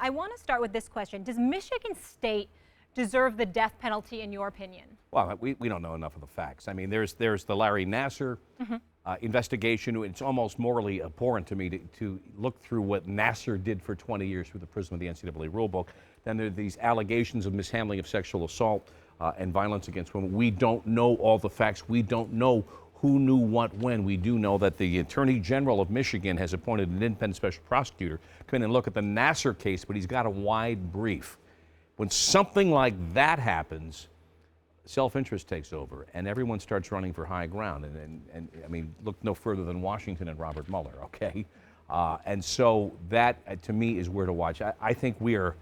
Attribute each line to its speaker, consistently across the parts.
Speaker 1: I want to start with this question. Does Michigan State deserve the death penalty in your opinion?
Speaker 2: Well, we don't know enough of the facts. I mean, there's the Larry Nassar investigation. It's almost morally abhorrent to me to look through what Nassar did for 20 years through the prism of the NCAA rulebook. Then there are these allegations of mishandling of sexual assault and violence against women. We don't know all the facts. We don't know who knew what when. We do know that the Attorney General of Michigan has appointed an independent special prosecutor to come in and look at the Nassar case, but he's got a wide brief. When something like that happens, self-interest takes over, and everyone starts running for high ground. And I mean, look no further than Washington and Robert Mueller, okay? And so that, to me, is where to watch. I think we're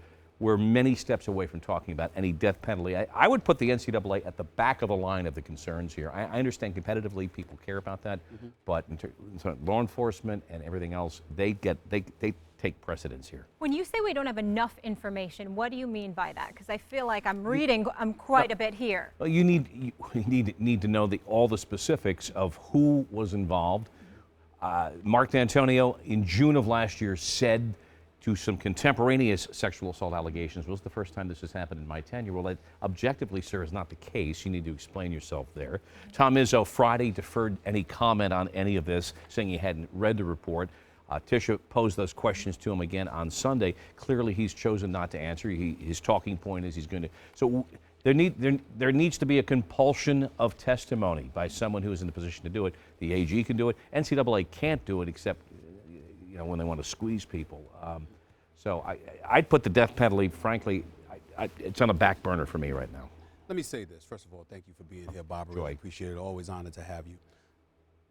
Speaker 2: many steps away from talking about any death penalty. I would put the NCAA at the back of the line of the concerns here. I understand competitively people care about that, but in terms of law enforcement and everything else, they take precedence here.
Speaker 1: When you say we don't have enough information, what do you mean by that? Because I feel like I'm reading quite a bit here.
Speaker 2: Well, you need to know all the specifics of who was involved. Mark D'Antonio, in June of last year, said to some contemporaneous sexual assault allegations, was the first time this has happened in my tenure. Well, that objectively, sir, is not the case. You need to explain yourself there. Tom Izzo Friday deferred any comment on any of this, saying he hadn't read the report. Tisha posed those questions to him again on Sunday. Clearly, he's chosen not to answer. His talking point is he's going to. So there needs to be a compulsion of testimony by someone who is in the position to do it. The AG can do it. NCAA can't do it except when they want to squeeze people. So I'd put the death penalty, frankly, it's on a back burner for me right now.
Speaker 3: Let me say this. First of all, thank you for being here, Bob. I really appreciate it. Always honored to have you.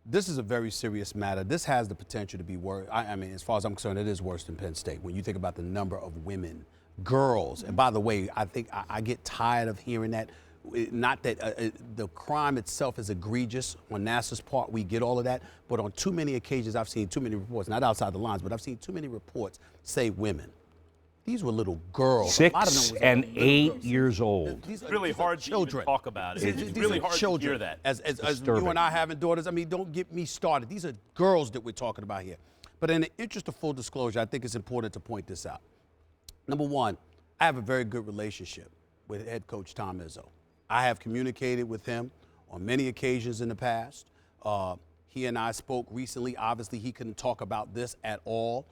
Speaker 3: This is a very serious matter. This has the potential to be worse. I mean, as far as I'm concerned, it is worse than Penn State. When you think about the number of women, girls, and by the way, I think I get tired of hearing that. Not that the crime itself is egregious on NASA's part, we get all of that, but on too many occasions I've seen too many reports, not outside the lines, but I've seen too many reports say women. These were little girls.
Speaker 2: 6 and 8 years old.
Speaker 4: It's really hard to even talk about it. It's really hard to hear that.
Speaker 3: As you and I having daughters, I mean, don't get me started. These are girls that we're talking about here. But in the interest of full disclosure, I think it's important to point this out. Number one, I have a very good relationship with head coach Tom Izzo. I have communicated with him on many occasions in the past. He and I spoke recently. Obviously, he couldn't talk about this at all.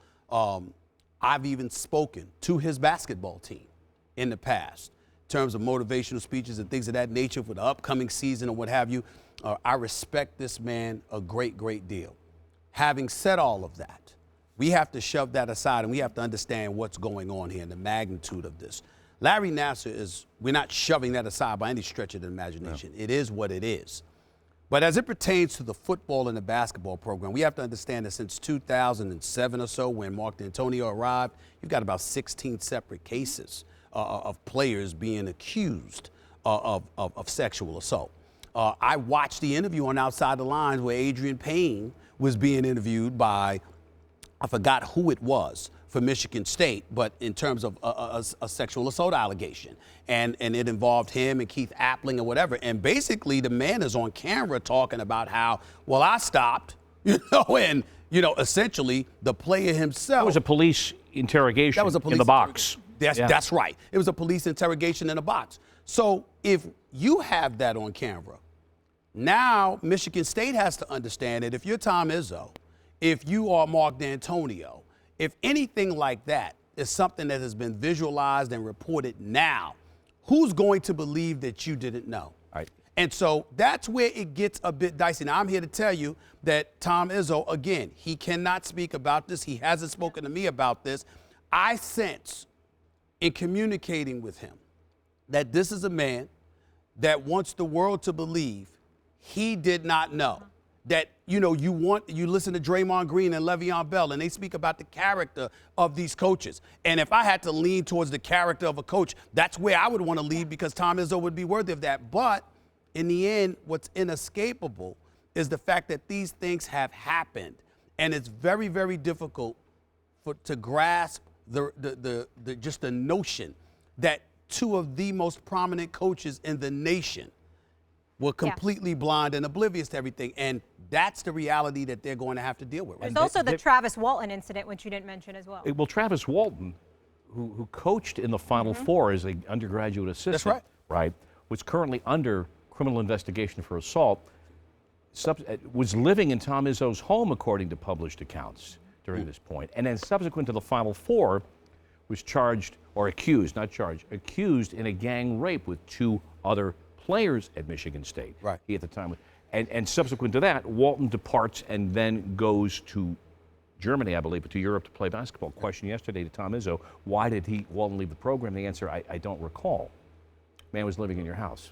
Speaker 3: I've even spoken to his basketball team in the past in terms of motivational speeches and things of that nature for the upcoming season or what have you. I respect this man a great, great deal. Having said all of that, we have to shove that aside and we have to understand what's going on here and the magnitude of this. Larry Nassar we're not shoving that aside by any stretch of the imagination. No. It is what it is. But as it pertains to the football and the basketball program, we have to understand that since 2007 or so, when Mark D'Antonio arrived, you've got about 16 separate cases of players being accused of sexual assault. I watched the interview on Outside the Lines where Adrian Payne was being interviewed by, I forgot who it was, for Michigan State, but in terms of a sexual assault allegation. And it involved him and Keith Appling or whatever. And basically the man is on camera talking about how, well, I stopped, and, essentially the player himself.
Speaker 2: That was a police interrogation in the box.
Speaker 3: That's right. It was a police interrogation in a box. So if you have that on camera, now Michigan State has to understand that if you're Tom Izzo, if you are Mark D'Antonio, if anything like that is something that has been visualized and reported now, who's going to believe that you didn't know?
Speaker 2: Right.
Speaker 3: And so that's where it gets a bit dicey. Now, I'm here to tell you that Tom Izzo, again, he cannot speak about this. He hasn't spoken to me about this. I sense in communicating with him that this is a man that wants the world to believe he did not know. That, you listen to Draymond Green and Le'Veon Bell, and they speak about the character of these coaches. And if I had to lean towards the character of a coach, that's where I would want to lead because Tom Izzo would be worthy of that. But in the end, what's inescapable is the fact that these things have happened. And it's very, very difficult to grasp just the notion that two of the most prominent coaches in the nation were completely blind and oblivious to everything. And that's the reality that they're going to have to deal with.
Speaker 1: There's also the Travis Walton incident, which you didn't mention as well.
Speaker 2: Well, Travis Walton who coached in the Final Four as an undergraduate assistant.
Speaker 3: That's right.
Speaker 2: Right, was currently under criminal investigation for assault. Was living in Tom Izzo's home, according to published accounts during this point, and then subsequent to the Final Four, was charged or accused, not charged, accused in a gang rape with 2 other players at Michigan State.
Speaker 3: Right.
Speaker 2: He at the time, and subsequent to that, Walton departs and then goes to Germany, I believe, but to Europe to play basketball. Question yesterday to Tom Izzo: why did Walton leave the program? The answer: I don't recall. Man was living in your house.